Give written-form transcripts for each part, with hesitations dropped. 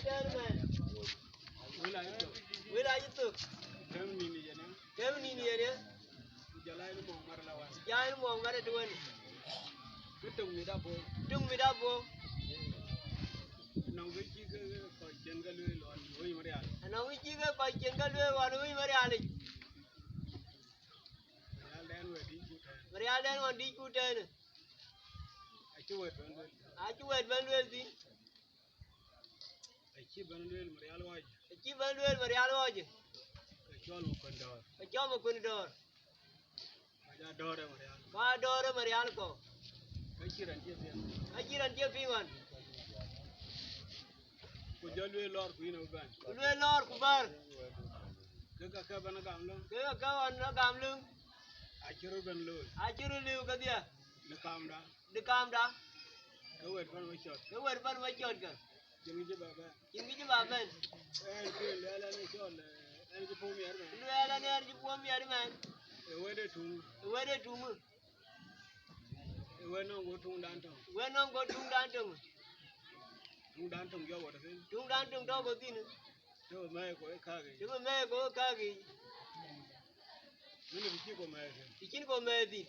ten man. Wila itu. Dem ni ya. Jalan mau ngare tuan. Tung mi dapo. Nong wiki ke kau jenga lu lon, oi Marial. Nong wiki ke kau jenga lu lon, oi Marial. Marial dan wan di kutan. Acu wet banduel di. Aci banduel Marial waj. Kacau mau kundor. Ba dore Marial ko. Aciran dia pingan. Kujalwe lor kuino ban. Kulwe lor kubar. Keka bana gamlung. Keka wana gamlung. Aciru ban lu. Aciru lu kadia. Dekamda. Kewet ban wachot ka. Jingi baban. Lela ni chol. Energi pomi arman. Lela ni energi pomi arman. Ewede tumu. Wenong go tung dantong. Tung dantong yo wada sin. Tung dantong do go tin. Do mai ko kagi. Mene bikin ko mai din.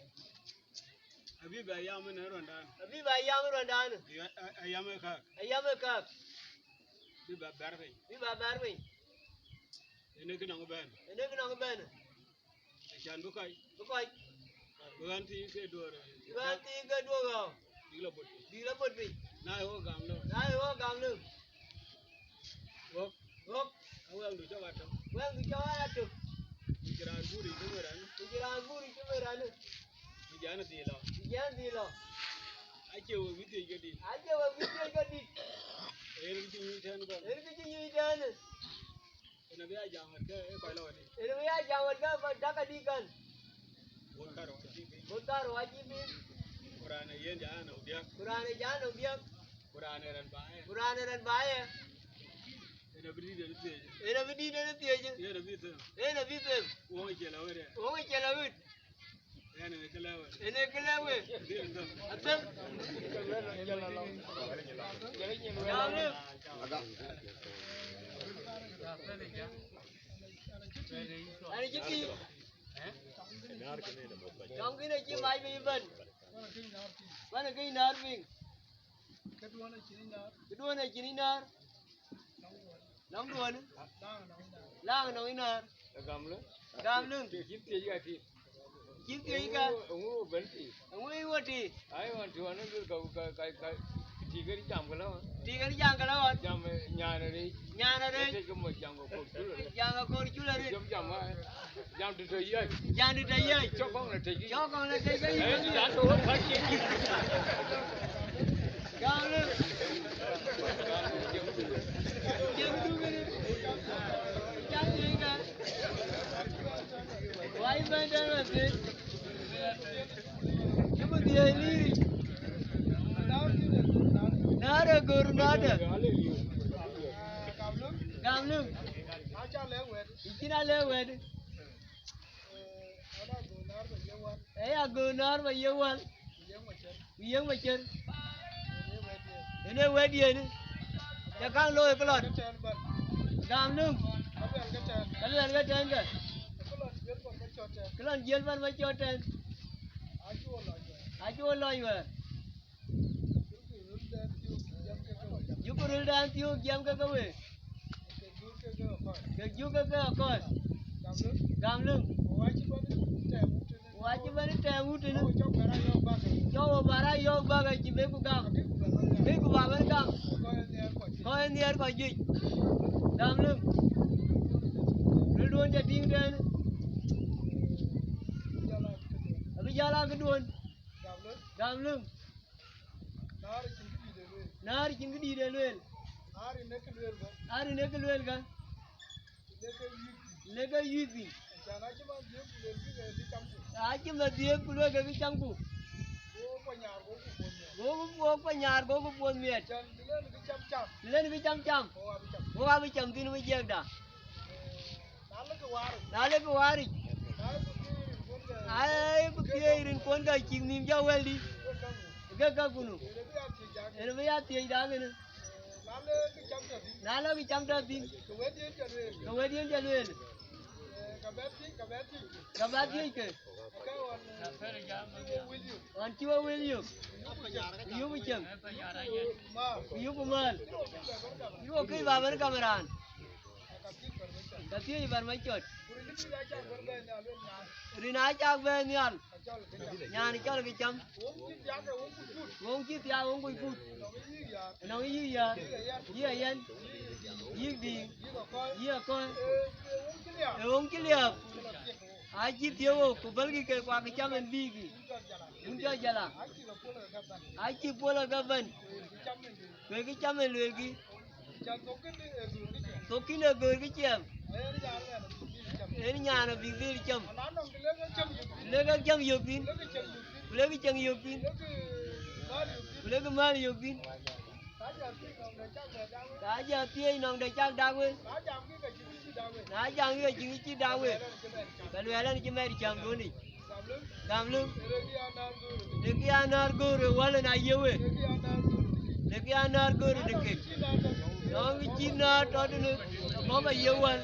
Abi ba yam na rondan. Ayame kak. Bi ba barbe. Ene kinang ben. Jan bukai. Ganti ke dore. Dila botbi. Nai ho gamlo. Wok. Awang du jawa to. Pikiran buri kemeran. Bijana dilo. Ache wo video gadi. Ergi nyi tan. Ena biya jamar ke ko lawani. Daka dikan. Bokar wajibi. Qur'an yen jana ubiak. Qur'an ran bae. Ena bidi de tieje. Ena bidem. Wongi kelawet. Ene kelawe. Atem. Ani jiki. Trong cái này chim bay về bên, bạn cái nار mình, cái đuôi này chỉ nار, nóng đuôi nữa, lang nóng nار, gam lưng, chim tiệt cả, ông ấy thì, ai mà chùa nó cứ cái chỉ cái jam cái đó, jam nhà này đi, cái một jam có chú là đi, jam được rồi vậy, cho con là thấy cái, giá số hết gì, cao lên, jam tu cái đi, jam gì cả, vay bên đây là gì, nhưng mà gì đi. Nada guru nada. Gamlum. Ikina lewed. Agunar ba yewal. Yeng macher. Ene wedi ene. Ya kang loy kolot. Gamlum. Kalian ga tan ga. Kalian jel ban ma choten. Ajo loy wa. Yukurul dan tiu jam ke kowe. Ke juga ke kos. Gamlung. Wajiban temu tu. Jo bara yo baga jibe ku gam. Be ku baban gam. Ko niar ko ji. Gamlung. Ridon jadi dan. Abi jala kedun. Gamlung. Nari cinggi di daluel. Ari nekeluel kan. Lega yuzi. Aji ma dia keluel ke campu. Go panyar go pon miet. Len bi cam. Go abi cam tin mi jegda. Nale ke wari. Ai bukirin kon ga cingnim jawel di. Ga kunu. Ene biya tiye da ngene. nalo cái chăm đợt tin cái quên điên cho luyện cái bát gì kì còn chưa William yêu với chồng yêu của mình yêu cái bà vẫn camera cái gì bạn mấy chốt Rina chắc về nhà này cho cái chăm uống chiếc ya uống quỳ phút nó cái gì vậy gì vậy anh gì gì gì à coi uống cái liệp ai chi tiêu của bớt cái qua cái chăm anh đi kì muốn cho giờ là ai chi mua là cái bên về cái chăm anh lười kì tôi kín là gửi cái chém đến nhà là việc gì chăm lấy cái chăm nhiều tin lấy cái chân nhiều tin lấy cái má nhiều tin đã giờ tia nòng để chắc đau quên đã chẳng cái chuyện chi đau quên cái luyện là chỉ mấy chăm luôn đi làm luôn để cái anh gửi rồi qua lên ai yêu ấy để cái anh gửi rồi được nó cái chim nó cho nó có bao nhiêu anh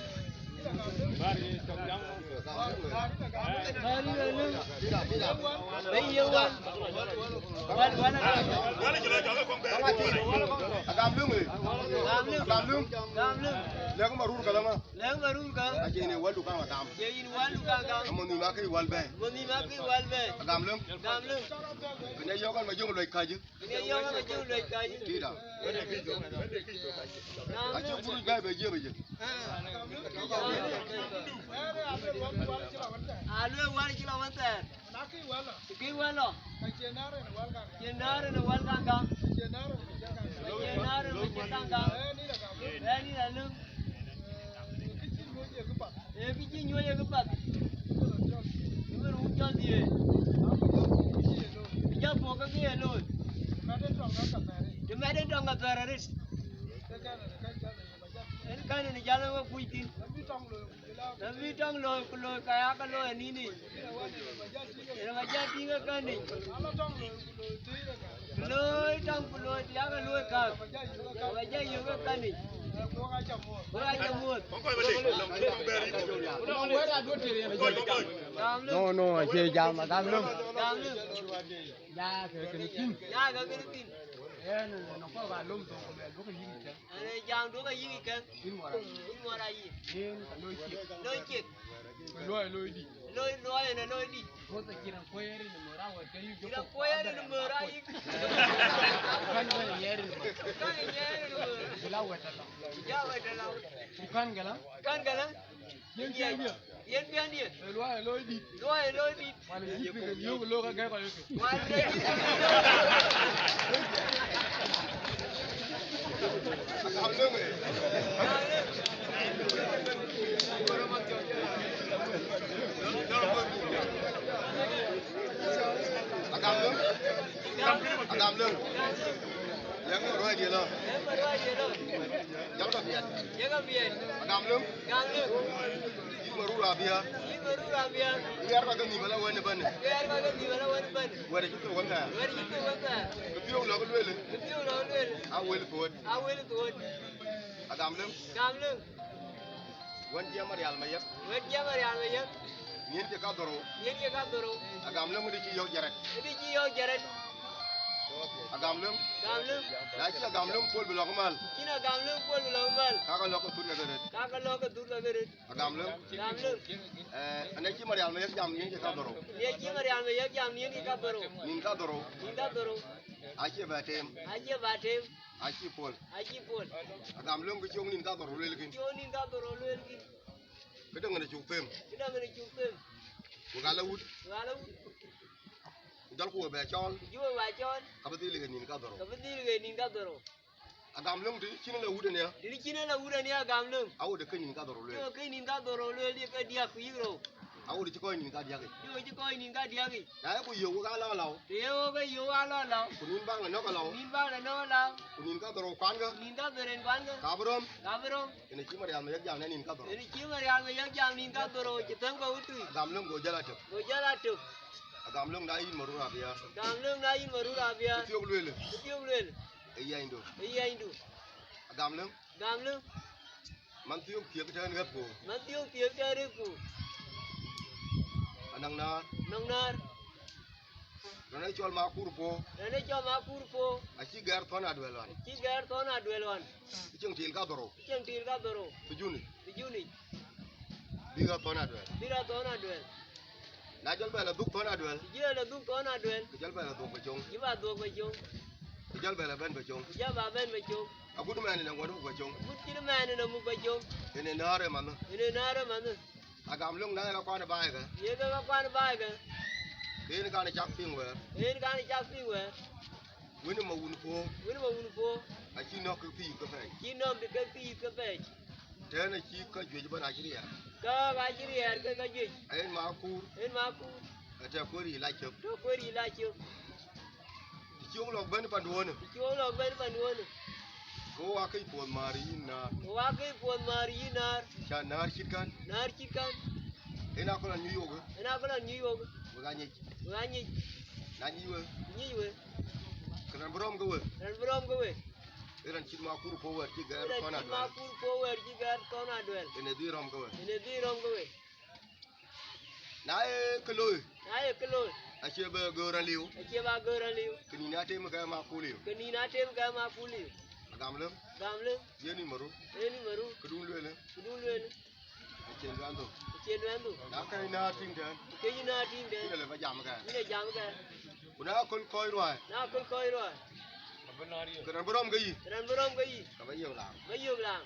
bây nhiêu anh Lek marur kalama. Lek marur ka. Ajini walu kama tam. Jeni walu ka. Amoni makai walbe. Moni makai walbe. Gamlum. Gamlum. Kene yogal majung loy kaji. Kene yogal majung loy kaji. Tida. Achu buru bai beje beje. Alu wal kila wantar. Nakai wala. Ki wala. Jenare na wal kanga. Jenare na kanga. Ini là lưng. Cái chi nuôi cái bát. Nhưng mà không cho gì. Bây giờ bỏ cái kia rồi. Chúng ta đến trong gặp rồi đấy. Cái này giá nó quý tin. Nó vi trong lồi cái ác cái lồi này nè. Nó mà giá tin cái này. Lôi trong lôi thì ác cái lôi cả. Mà giá nhiều cái này. No, chơi jam mà tam luôn. Ya cái tin. Nó có vài lông rồi, nó có gì chứ? Jam đó cái gì cơ? In mua ra gì? Lôi chiếc. Lôi đi. Lôi là lôi đi. Có thể chỉ là quay đi mà ra ngoài cái gì? Là quay đi mà ra gì? Kan cái gì rồi? Kan gì rồi? Lao vậy đó. Ya vậy đó. Kan cái đó. Yên chơi đi. Yên biên đi. Lôi đi. Lôi đi. Mà là gì cái nhiều cái lô cái coi. Mà đây. Làm lương rồi. Làm lương. Yang rồi đi rồi. Yang là biển. Làm lương. Baru rabia. Biar kagak ni bala wane ban. Wada kitu wanda. Kitu lo ko lele. Awel ko. Agamlum. Wan dia marial mayak. Nien ke ka doro. Agamlum di ci yo jaret. Agamlum. La ci agamlum pol bi lo ko mal. Kaka lo ko tur ga geret. Agamlum. Ane ci marial mayak jam nien ke ka doro. Nin ka doro. Aci batem. Aci pol. Agamlum ko ci nin ka doro lele kin. Kedang ngene ci fem. Ngala wut. Dal ko be chol. Kabati le nin ka doro. Agamlum ti ci la wut ne ya. Diri kina la wura ni agamlum. Awu de kin ka doro lele. Yo kai nin ka doro lele ka dia ku yiro. Awu de ci ko nin ka dia ke. Yo ji ko nin ka dia ke. Ya ko yo ga la law. Yo ga yo ala la. Kunin bang no ka law. Nin ba na no la. Kunin ka doro kwan ga. Nin ka doro kwan ga. Kabrom. Ene ci marial mayak jam ne nin ka doro. Ene ci marial mayak jam nin ka doro ci tan ko utu. Agamlum go jala to. Agamlum da yin marura biya. Gamlum na yin marura biya. Tiyo lele. Iya indo. gam lưng Gamlum. man tiêu kia cái thân gấp của Mantiu tiek tariku. anang na Nang nar. rồi nói cho ma kurpo Rane cho makurpo. a chi gar thon adwelwan Ci gar tona dwelwan. chung til ka doro Ceng til ka doro. tujuni Tijuni. bi ga thon adwel Bira tona dwel. na jol bela duk thon adwel Jia la duk tona dwel. jol bela duk ba chung Jiba duk ba jong. jol bela ben ba chung Jaba ben ba jong. a gudu man na ngodu ba chung Mut kina mane na mu ba jong. ene nare man Ine nara manu. a gam lung na la kwa ba ga Ye ga kwan ba ga. ke ka na chak ping we En ka ni chak ping we. wini ma wun po Wini ma wunu po. a chi no ka pi ka fa Ki nom de ka pi ka pe. te na chi ka jwe ba na chi ya Ka ga jiri er ka jwe. ai ma kur En ma ku. a te ko ri la chop To ko ri la chu. chi ong lok ben pa duone Ki o lo ben ba nuone. ko wa kai pon mari na Wa ke pon mari nar. cha nar chit kan Nar chi kan. ina ko na nyu yoga Ena ko na nyu yo. ga ni Wa ni na nyi we ni we. kan brom go we Ran brom go we. eran chit ma kur po wer chi ga Ran ko na chi ma do kur po wer chi gar tona dwel. ene di rom go we Ine di rom go we. na e kloy Ai ke lo. a che be go ran liu E che ba go ran liu. kini na te ma ga ma ku liu Ke ni na tem ga ma ku liu. gam lem Gamle. ye ni maru Eni maru. ku dun le le Kudu le. a che gan do Che ndu. na kai na ting den Ke ni na tim de. ni le ba jam ga Ni jam ga. ku na kol koy roi Na kul koi ro. kan brom ga yi Ran brom go yi. ka ba yo la Ba yu lang.